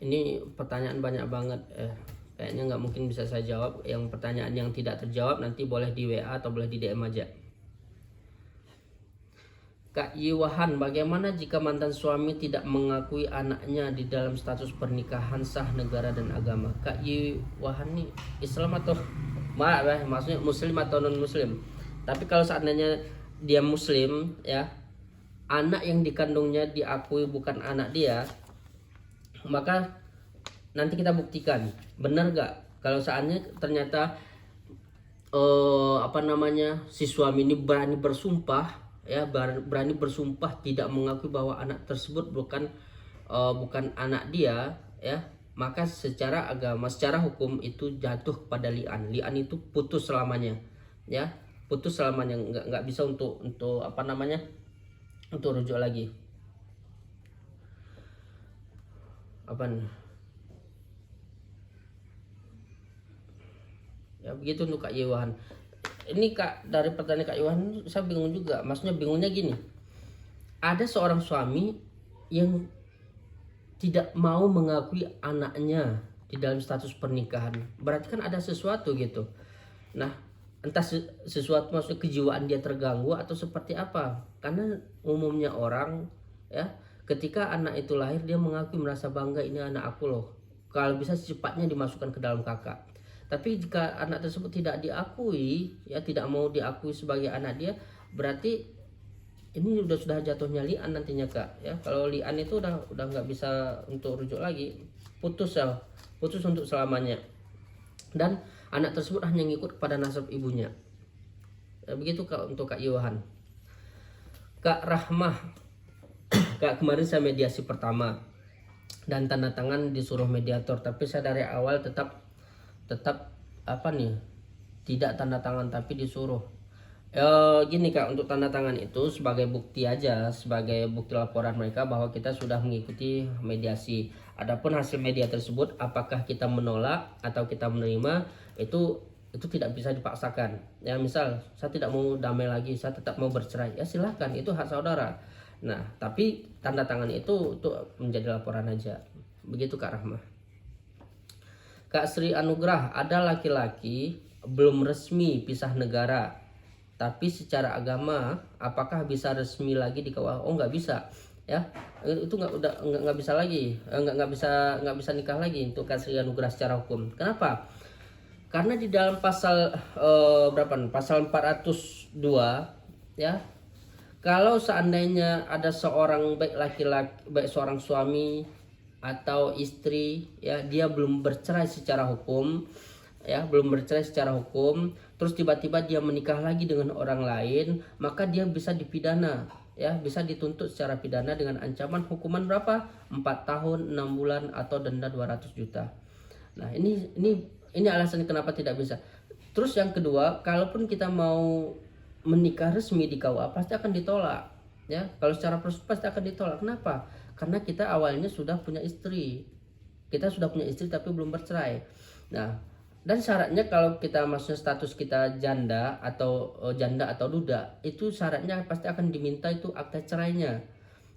Ini pertanyaan banyak banget. Kayaknya nggak mungkin bisa saya jawab. Yang pertanyaan yang tidak terjawab nanti boleh di WA atau boleh di DM aja. Kak Yiwahan, bagaimana jika mantan suami tidak mengakui anaknya di dalam status pernikahan sah negara dan agama? Kak Yiwahan nih Islam atau maksudnya Muslim atau non Muslim? Tapi kalau seandainya dia Muslim, ya, anak yang dikandungnya diakui bukan anak dia, maka nanti kita buktikan benar gak kalau seandainya ternyata si suami ini berani bersumpah, ya, berani bersumpah tidak mengakui bahwa anak tersebut bukan anak dia, ya, maka secara agama, secara hukum itu jatuh kepada li'an. Li'an itu putus selamanya, ya, putus selamanya, nggak bisa untuk untuk rujuk lagi. Ya begitu untuk Kak Yewan. Ini Kak, dari pertanyaan Kak Yewan saya bingung juga. Maksudnya bingungnya gini, ada seorang suami yang tidak mau mengakui anaknya di dalam status pernikahan, berarti kan ada sesuatu gitu. Nah, entah sesuatu, maksudnya kejiwaan dia terganggu atau seperti apa. Karena umumnya orang, ya, ketika anak itu lahir dia mengakui, merasa bangga, ini anak aku loh. Kalau bisa secepatnya dimasukkan ke dalam kakak. Tapi jika anak tersebut tidak diakui, ya, tidak mau diakui sebagai anak dia, berarti ini sudah jatuhnya li'an nantinya Kak, ya. Kalau li'an itu udah nggak bisa untuk rujuk lagi, putus untuk selamanya, dan anak tersebut hanya ngikut kepada nasab ibunya, ya, begitu Kak untuk Kak Yohan. Kak Rahmah, Kak, kemarin saya mediasi pertama dan tanda tangan disuruh mediator, tapi saya dari awal tetap tidak tanda tangan tapi disuruh. Gini Kak, untuk tanda tangan itu sebagai bukti aja, sebagai bukti laporan mereka bahwa kita sudah mengikuti mediasi. Adapun hasil media tersebut, apakah kita menolak atau kita menerima, itu tidak bisa dipaksakan. Ya, misal saya tidak mau damai lagi, saya tetap mau bercerai, ya silahkan, itu hak saudara. Nah, tapi tanda tangan itu untuk menjadi laporan aja. Begitu Kak Rahmah. Kak Sri Anugrah, ada laki-laki belum resmi pisah negara, tapi secara agama apakah bisa resmi lagi di KUA? Oh, nggak bisa, ya, itu nggak bisa lagi, nggak bisa nikah lagi untuk Kak Sri Anugrah secara hukum. Kenapa? Karena di dalam pasal pasal 402, ya, kalau seandainya ada seorang, baik laki-laki, baik seorang suami atau istri, ya, dia belum bercerai secara hukum, ya, terus tiba-tiba dia menikah lagi dengan orang lain, maka dia bisa dipidana, ya, bisa dituntut secara pidana dengan ancaman hukuman berapa? 4 tahun 6 bulan atau denda 200 juta. Nah, ini alasan kenapa tidak bisa. Terus yang kedua, kalaupun kita mau menikah resmi di KUA pasti akan ditolak, ya. Kalau secara prosedur pasti akan ditolak. Kenapa? Karena kita awalnya sudah punya istri, tapi belum bercerai. Nah, dan syaratnya kalau kita maksudnya status kita janda atau duda, itu syaratnya pasti akan diminta itu akta cerainya.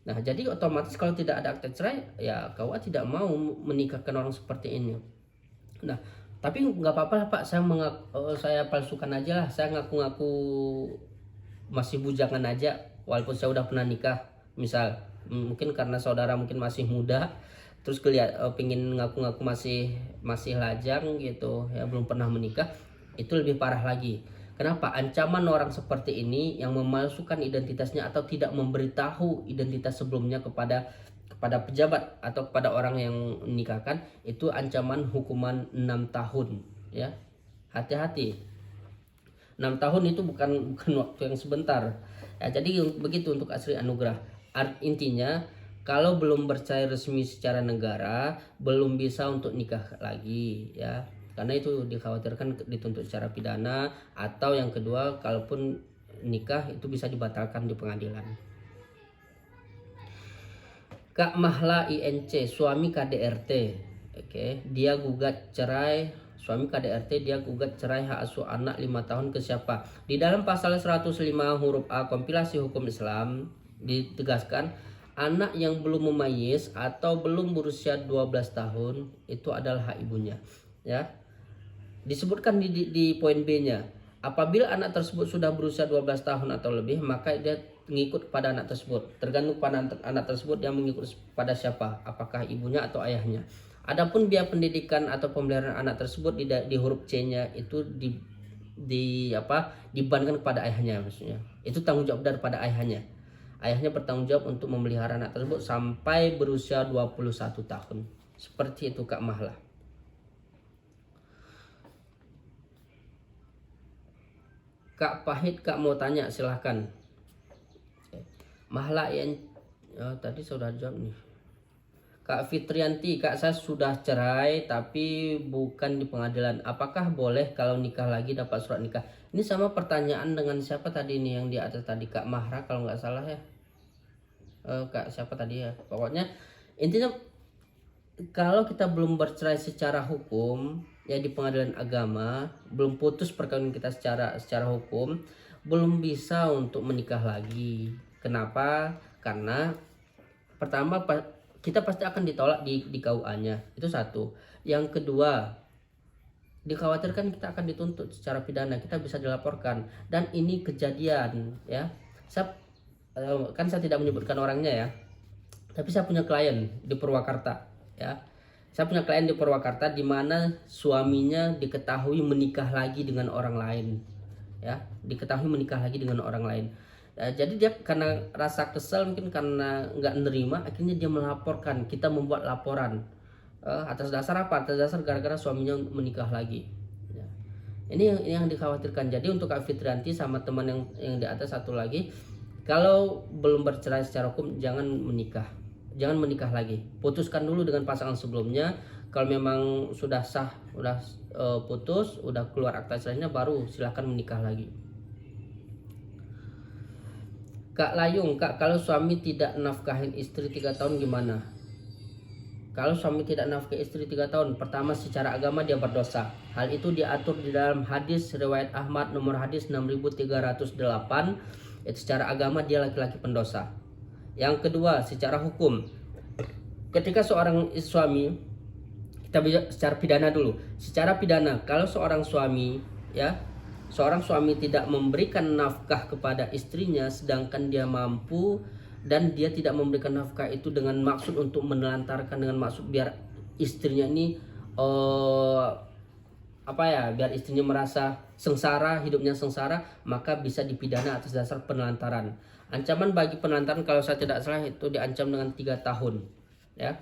Nah, jadi otomatis kalau tidak ada akta cerai, ya KUA tidak mau menikahkan orang seperti ini. Nah, tapi nggak apa-apa lah Pak, saya palsukan aja lah, saya ngaku-ngaku masih bujangan aja walaupun saya udah pernah nikah. Misal mungkin karena saudara mungkin masih muda, terus pingin ngaku-ngaku masih lajang gitu, ya, belum pernah menikah, itu lebih parah lagi. Kenapa? Ancaman orang seperti ini yang memalsukan identitasnya atau tidak memberitahu identitas sebelumnya kepada pejabat atau kepada orang yang menikahkan, itu ancaman hukuman 6 tahun, ya. Hati-hati. 6 tahun itu bukan waktu yang sebentar. Ya, jadi begitu untuk Asri Anugrah. Intinya, kalau belum bercerai resmi secara negara, belum bisa untuk nikah lagi, ya. Karena itu dikhawatirkan dituntut secara pidana, atau yang kedua, kalaupun nikah itu bisa dibatalkan di pengadilan. Kak Mahla INC, suami KDRT. Oke, dia gugat cerai, suami KDRT, dia gugat cerai hak asuh anak 5 tahun ke siapa? Di dalam pasal 105 huruf A kompilasi hukum Islam ditegaskan, Anak yang belum memayis atau belum berusia 12 tahun itu adalah hak ibunya. Ya. Disebutkan di poin B-nya. Apabila anak tersebut sudah berusia 12 tahun atau lebih, maka dia mengikut pada anak tersebut. Tergantung pada anak tersebut yang mengikut pada siapa, apakah ibunya atau ayahnya. Adapun biaya pendidikan atau pemeliharaan anak tersebut di huruf C-nya itu dibebankan kepada ayahnya, maksudnya. Itu tanggung jawab daripada ayahnya. Ayahnya bertanggung jawab untuk memelihara anak tersebut sampai berusia 21 tahun. Seperti itu Kak Mahla. Kak Pahit, Kak mau tanya, silahkan. Mahla yang tadi sudah jawab nih. Kak Fitrianti, Kak saya sudah cerai tapi bukan di pengadilan. Apakah boleh kalau nikah lagi dapat surat nikah? Ini sama pertanyaan dengan siapa tadi nih yang di atas tadi, Kak Mahra kalau nggak salah ya. Kak siapa tadi ya? Pokoknya intinya kalau kita belum bercerai secara hukum ya di pengadilan agama, belum putus perkawinan kita secara hukum, belum bisa untuk menikah lagi. Kenapa? Karena pertama kita pasti akan ditolak di KUA-nya. Itu satu. Yang kedua, dikhawatirkan kita akan dituntut secara pidana, kita bisa dilaporkan. Dan ini kejadian ya. Saya tidak menyebutkan orangnya ya. Tapi saya punya klien di Purwakarta ya. Saya punya klien di Purwakarta di mana suaminya diketahui menikah lagi dengan orang lain. Ya, diketahui menikah lagi dengan orang lain. Jadi dia karena rasa kesal, mungkin karena nggak nerima, akhirnya dia melaporkan. Kita membuat laporan atas dasar apa? Atas dasar gara-gara suaminya menikah lagi. Ya. Ini yang dikhawatirkan. Jadi untuk Kak Fitrianti sama teman yang di atas satu lagi, kalau belum bercerai secara hukum jangan menikah lagi. Putuskan dulu dengan pasangan sebelumnya. Kalau memang sudah sah, udah putus, udah keluar akta cerainya, baru silahkan menikah lagi. Kak Layung, Kak, kalau suami tidak nafkahin istri 3 tahun gimana? Kalau suami tidak nafkahi istri 3 tahun, pertama secara agama dia berdosa. Hal itu diatur di dalam hadis riwayat Ahmad nomor hadis 6308. Itu secara agama dia laki-laki pendosa. Yang kedua, secara hukum. Ketika seorang suami, kita bisa secara pidana dulu. Secara pidana, kalau seorang suami tidak memberikan nafkah kepada istrinya sedangkan dia mampu, dan dia tidak memberikan nafkah itu dengan maksud untuk menelantarkan, dengan maksud biar istrinya ini biar istrinya merasa sengsara, hidupnya sengsara, maka bisa dipidana atas dasar penelantaran. Ancaman bagi penelantaran kalau saya tidak salah itu diancam dengan 3 tahun ya.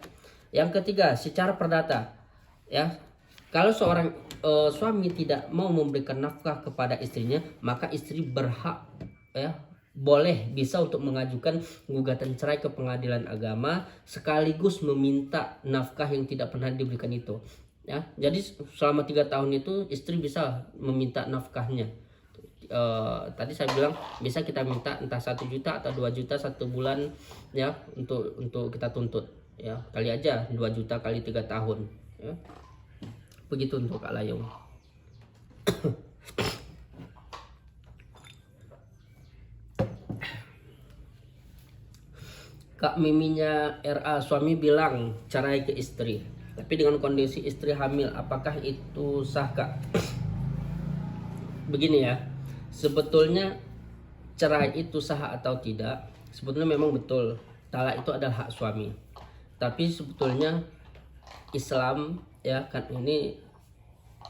Yang ketiga, secara perdata ya. Kalau seorang suami tidak mau memberikan nafkah kepada istrinya, maka istri berhak ya, bisa untuk mengajukan gugatan cerai ke pengadilan agama sekaligus meminta nafkah yang tidak pernah diberikan itu. Ya, jadi selama 3 tahun itu istri bisa meminta nafkahnya. Tadi saya bilang bisa kita minta entah 1 juta atau 2 juta 1 bulan ya, untuk kita tuntut ya, kali aja 2 juta kali 3 tahun ya. Begitu untuk Kak Layung. Kak Miminya RA, suami bilang cerai ke istri, tapi dengan kondisi istri hamil, apakah itu sah Kak? Begini ya, sebetulnya cerai itu sah atau tidak, sebetulnya memang betul talak itu adalah hak suami. Tapi sebetulnya Islam ya kan, ini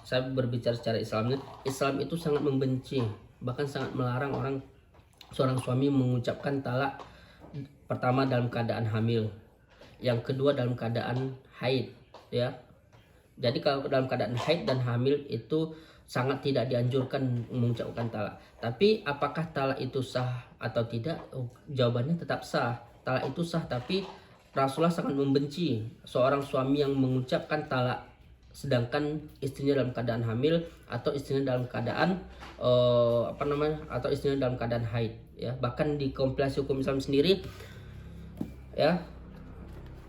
saya berbicara secara Islamnya, Islam itu sangat membenci, bahkan sangat melarang seorang suami mengucapkan talak, pertama dalam keadaan hamil, yang kedua dalam keadaan haid ya. Jadi kalau dalam keadaan haid dan hamil itu sangat tidak dianjurkan mengucapkan talak. Tapi apakah talak itu sah atau tidak? Jawabannya tetap sah. Talak itu sah, tapi Rasulullah sangat membenci seorang suami yang mengucapkan talak sedangkan istrinya dalam keadaan hamil atau istrinya dalam keadaan atau istrinya dalam keadaan haid ya. Bahkan di kompilasi hukum Islam sendiri ya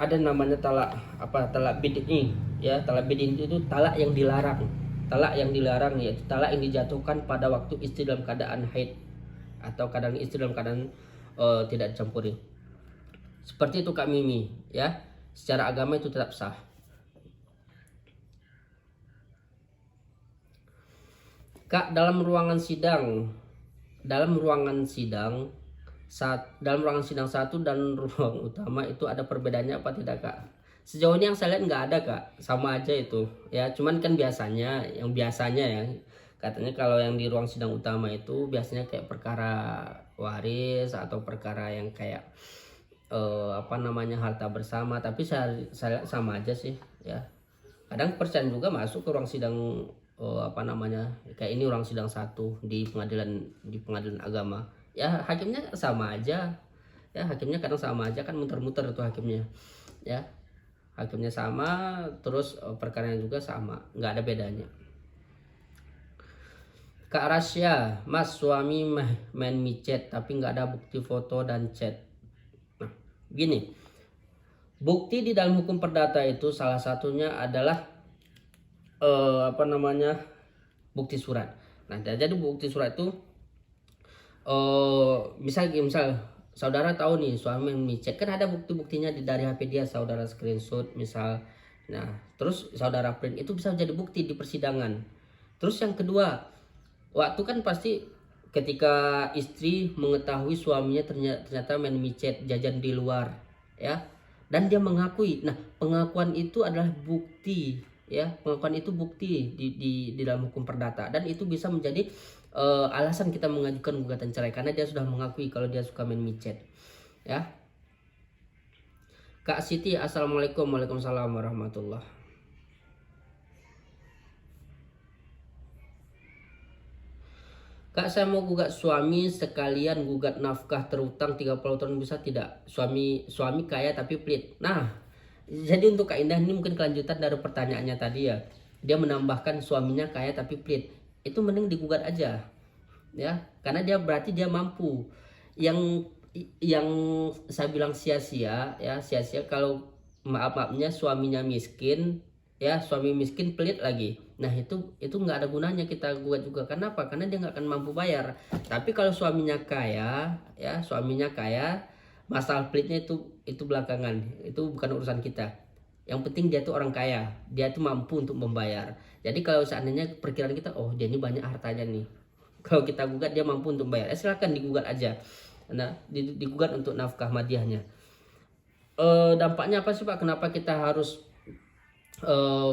ada namanya talak bid'i ya. Talak bid'i itu talak yang dilarang. Talak yang dilarang yaitu talak yang dijatuhkan pada waktu istri dalam keadaan haid atau kadang istri dalam keadaan tidak dicampuri. Seperti itu Kak Mimi ya. Secara agama itu tetap sah. Kak, dalam ruangan sidang dalam ruangan sidang satu dan ruang utama itu ada perbedaannya apa tidak Kak? Sejauh ini yang saya lihat nggak ada Kak, sama aja itu ya. Cuman kan biasanya ya katanya kalau yang di ruang sidang utama itu biasanya kayak perkara waris atau perkara yang kayak apa namanya harta bersama. Tapi saya lihat sama aja sih ya. Kadang persen juga masuk ke ruang sidang apa namanya kayak ini ruang sidang satu di pengadilan agama ya, hakimnya sama aja ya. Hakimnya kadang sama aja kan, muter-muter tuh hakimnya ya. Hakimnya sama, terus perkaranya juga sama, nggak ada bedanya. Kak Rasya, Mas, suami main micet tapi nggak ada bukti foto dan chat. Nah gini, bukti di dalam hukum perdata itu salah satunya adalah apa namanya bukti surat. Nah jadi bukti surat itu misal saudara tahu nih suami micet, kan ada bukti-buktinya dari HP dia, saudara screenshot misal. Nah terus saudara print, itu bisa jadi bukti di persidangan. Terus yang kedua, waktu kan pasti ketika istri mengetahui suaminya ternyata main micet, jajan di luar ya, dan dia mengakui. Nah pengakuan itu adalah bukti ya, pengakuan itu bukti di dalam hukum perdata, dan itu bisa menjadi alasan kita mengajukan gugatan cerai karena dia sudah mengakui kalau dia suka main micet ya. Kak Siti, assalamualaikum. Waalaikumsalam warahmatullah. Kak, saya mau gugat suami sekalian gugat nafkah terutang 30 tahun, bisa tidak? Suami kaya tapi pelit. Nah, jadi untuk Kak Indah ini mungkin kelanjutan dari pertanyaannya tadi ya. Dia menambahkan suaminya kaya tapi pelit. Itu mending digugat aja. Ya, karena dia berarti dia mampu. Yang yang saya bilang sia-sia ya, sia-sia kalau maafnya suaminya miskin ya, suami miskin pelit lagi. Nah itu nggak ada gunanya kita gugat juga. Kenapa? Karena dia nggak akan mampu bayar. Tapi kalau suaminya kaya ya, suaminya kaya, masalah pelitnya itu belakangan, itu bukan urusan kita. Yang penting dia tuh orang kaya, dia tuh mampu untuk membayar. Jadi kalau seandainya perkiraan kita, oh dia ini banyak hartanya nih, kalau kita gugat dia mampu untuk bayar, silakan digugat aja. Nah digugat untuk nafkah madiahnya. Dampaknya apa sih Pak? Kenapa kita harus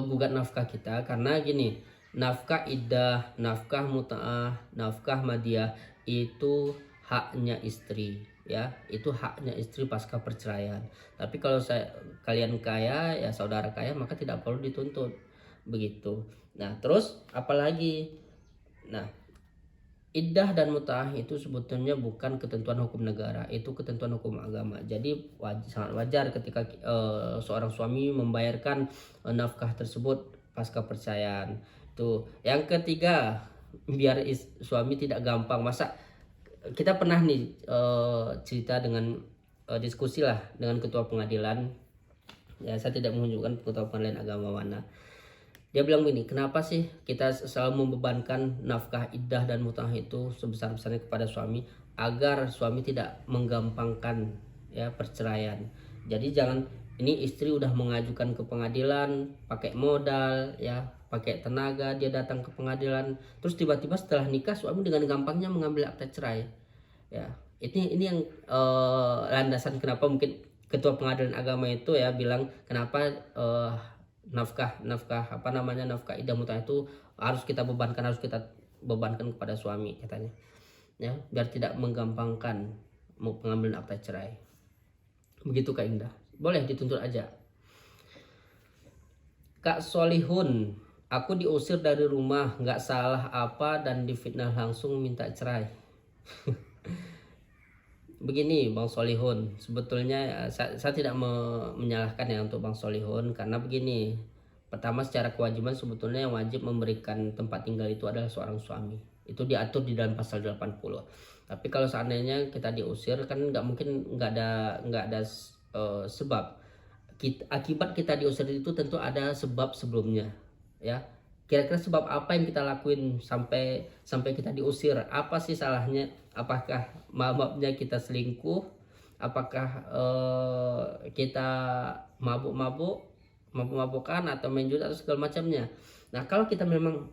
gugat nafkah kita? Karena gini, nafkah iddah, nafkah muta'ah, nafkah madiah itu haknya istri ya, itu haknya istri pasca perceraian. Tapi kalau kalian kaya ya, saudara kaya, maka tidak perlu dituntut begitu. Nah terus apalagi, nah iddah dan muta'ah itu sebetulnya bukan ketentuan hukum negara, itu ketentuan hukum agama. Jadi sangat wajar ketika seorang suami membayarkan nafkah tersebut pasca perceraian. Itu yang ketiga, biar suami tidak gampang. Masa kita pernah nih cerita dengan diskusi lah dengan ketua pengadilan ya, saya tidak menunjukkan ketua pengadilan agama mana. Dia bilang begini, kenapa sih kita selalu membebankan nafkah iddah dan mut'ah itu sebesar-besarnya kepada suami, agar suami tidak menggampangkan ya perceraian. Jadi jangan, ini istri udah mengajukan ke pengadilan pakai modal ya, pakai tenaga dia datang ke pengadilan, terus tiba-tiba setelah nikah suami dengan gampangnya mengambil akta cerai ya. Ini yang landasan kenapa mungkin ketua pengadilan agama itu ya bilang kenapa nafkah apa namanya nafkah iddah mut'ah itu harus kita bebankan kepada suami katanya ya, biar tidak menggampangkan pengambilan akta cerai. Begitu Kak Indah, boleh dituntut aja. Kak Solihun, aku diusir dari rumah, nggak salah apa dan difitnah langsung minta cerai. Begini Bang Solihun, sebetulnya saya tidak menyalahkan ya untuk Bang Solihun, karena begini, pertama secara kewajiban sebetulnya yang wajib memberikan tempat tinggal itu adalah seorang suami, itu diatur di dalam pasal 80. Tapi kalau seandainya kita diusir kan nggak mungkin nggak ada sebab. Akibat kita diusir itu tentu ada sebab sebelumnya ya. Kira-kira sebab apa yang kita lakuin sampai kita diusir? Apa sih salahnya? Apakah maafnya kita selingkuh apakah kita mabuk-mabukan atau main judi atau segala macamnya. Nah, kalau kita memang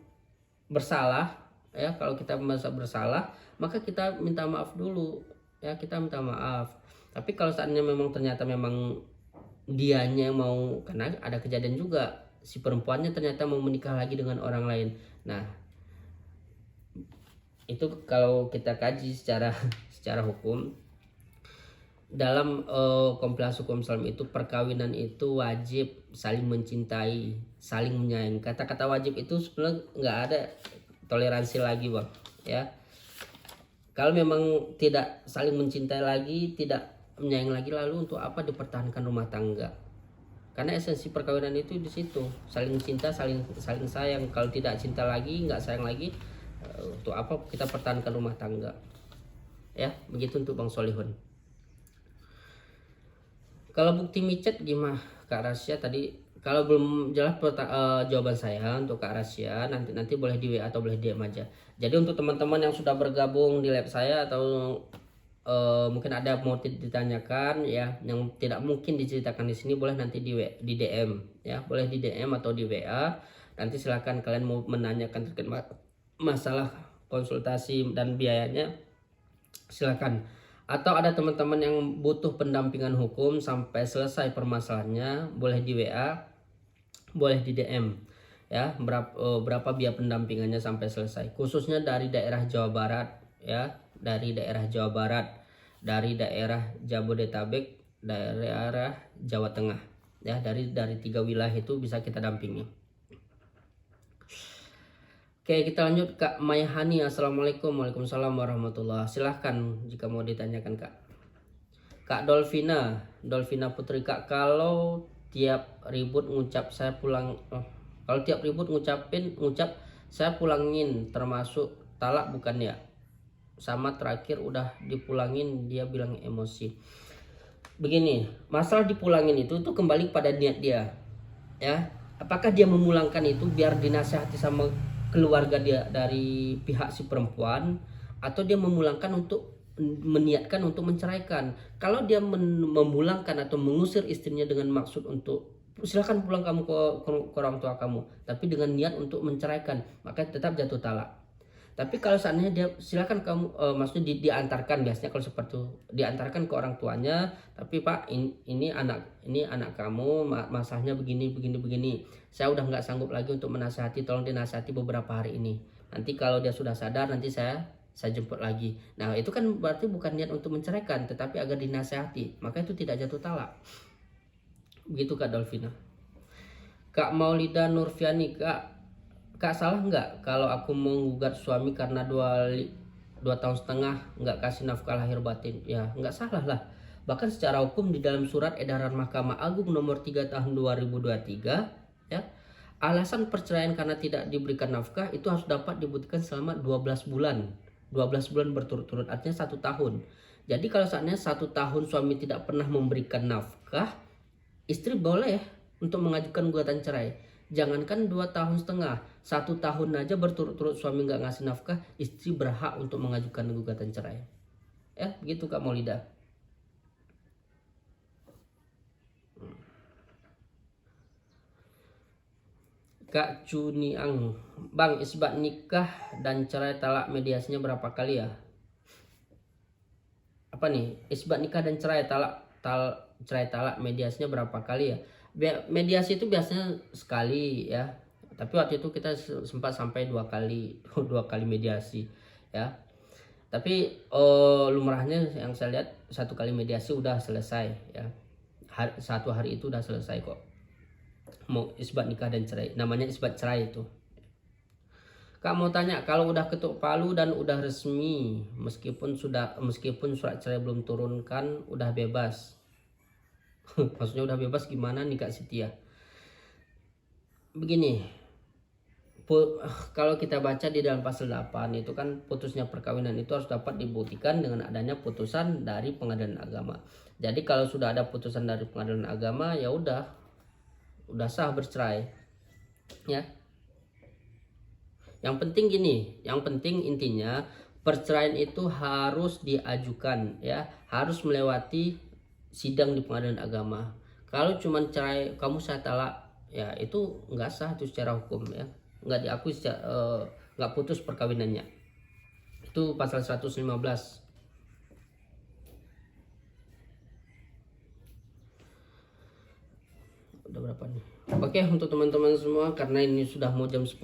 bersalah, ya, kalau kita merasa bersalah, maka kita minta maaf dulu, ya, kita minta maaf. Tapi kalau saatnya memang ternyata memang dianya mau, karena ada kejadian juga si perempuannya ternyata mau menikah lagi dengan orang lain. Nah, itu kalau kita kaji secara secara hukum, dalam kompilasi hukum Islam itu perkawinan itu wajib saling mencintai, saling menyayangi. Kata-kata wajib itu sebenarnya nggak ada toleransi lagi, Bang, ya. Kalau memang tidak saling mencintai lagi, tidak menyayangi lagi, lalu untuk apa dipertahankan rumah tangga? Karena esensi perkawinan itu di situ, saling cinta, saling sayang. Kalau tidak cinta lagi, nggak sayang lagi, untuk apa kita pertahankan rumah tangga? Ya, begitu untuk Bang Solihun. Kalau bukti micet gimana Kak Rasya tadi? Kalau belum jelas jawaban saya untuk Kak Rasya, nanti boleh di WA atau boleh DM aja. Jadi untuk teman-teman yang sudah bergabung di lab saya atau mungkin ada mau ditanyakan, ya, yang tidak mungkin diceritakan di sini, boleh nanti di DM, ya, boleh di DM atau di WA. Nanti silakan kalian mau menanyakan terkait masalah konsultasi dan biayanya, silakan. Atau ada teman-teman yang butuh pendampingan hukum sampai selesai permasalahannya, boleh di WA, boleh di DM, ya, berapa biaya pendampingannya sampai selesai. Khususnya dari daerah Jawa Barat, ya, dari daerah Jawa Barat, dari daerah Jabodetabek, daerah Jawa Tengah, ya, dari 3 wilayah itu bisa kita dampingi. Oke, kita lanjut Kak Mayhani. Assalamualaikum. Waalaikumsalam warahmatullah. Silahkan jika mau ditanyakan Kak. Kak Dolvina Putri. Kak, kalau tiap ribut ngucap saya pulang, kalau tiap ribut ngucap saya pulangin, termasuk talak bukan ya? Sama terakhir udah dipulangin dia bilang emosi. Begini, masalah dipulangin itu tuh kembali pada niat dia, ya. Apakah dia memulangkan itu biar dinasihati sama keluarga dia dari pihak si perempuan, atau dia memulangkan untuk meniatkan untuk menceraikan? Kalau dia memulangkan atau mengusir istrinya dengan maksud untuk silakan pulang kamu ke orang tua kamu, tapi dengan niat untuk menceraikan, maka tetap jatuh talak. Tapi kalau seandainya dia silakan kamu, maksudnya diantarkan, biasanya kalau seperti itu diantarkan ke orang tuanya, tapi Pak, ini anak kamu masalahnya begini, saya udah nggak sanggup lagi untuk menasihati, tolong dinasihati beberapa hari ini, nanti kalau dia sudah sadar nanti saya jemput lagi. Nah, itu kan berarti bukan niat untuk menceraikan, tetapi agar dinasihati, maka itu tidak jatuh talak. Begitu Kak Dolvina. Kak Maulida Nurfiani. Kak, salah nggak kalau aku menggugat suami karena 2 tahun setengah nggak kasih nafkah lahir batin? Ya, nggak salah lah. Bahkan secara hukum di dalam surat edaran Mahkamah Agung nomor 3 tahun 2023, ya, alasan perceraian karena tidak diberikan nafkah itu harus dapat dibuktikan selama 12 bulan. 12 bulan berturut-turut, artinya 1 tahun. Jadi kalau saatnya 1 tahun suami tidak pernah memberikan nafkah, istri boleh untuk mengajukan gugatan cerai. Jangankan 2 tahun setengah, 1 tahun aja berturut-turut suami nggak ngasih nafkah, istri berhak untuk mengajukan gugatan cerai. Ya, begitu Kak Maulida. Kak Cuniang, Bang, isbat nikah dan cerai talak mediasinya berapa kali ya? Apa nih? Isbat nikah dan cerai talak mediasinya berapa kali ya? Mediasi itu biasanya sekali, ya. Tapi waktu itu kita sempat sampai 2 kali, 2 kali mediasi, ya. Tapi lumrahnya yang saya lihat 1 kali mediasi udah selesai, ya. 1 hari itu udah selesai kok. Mau isbat nikah dan cerai, namanya isbat cerai itu. Kak mau tanya, kalau udah ketuk palu dan udah resmi, meskipun surat cerai belum turunkan, udah bebas. Maksudnya udah bebas gimana nih Kak Setia? Begini, kalau kita baca di dalam pasal 8 itu kan putusnya perkawinan itu harus dapat dibuktikan dengan adanya putusan dari pengadilan agama. Jadi kalau sudah ada putusan dari pengadilan agama, ya udah sah bercerai, ya. Yang penting gini, yang penting intinya perceraian itu harus diajukan ya, harus melewati sidang di pengadilan agama. Kalau cuman cerai kamu saya talak ya itu nggak sah itu secara hukum ya, nggak diakui nggak putus perkawinannya. Itu pasal 115. Udah berapa nih? Oke, untuk teman-teman semua karena ini sudah mau jam 10.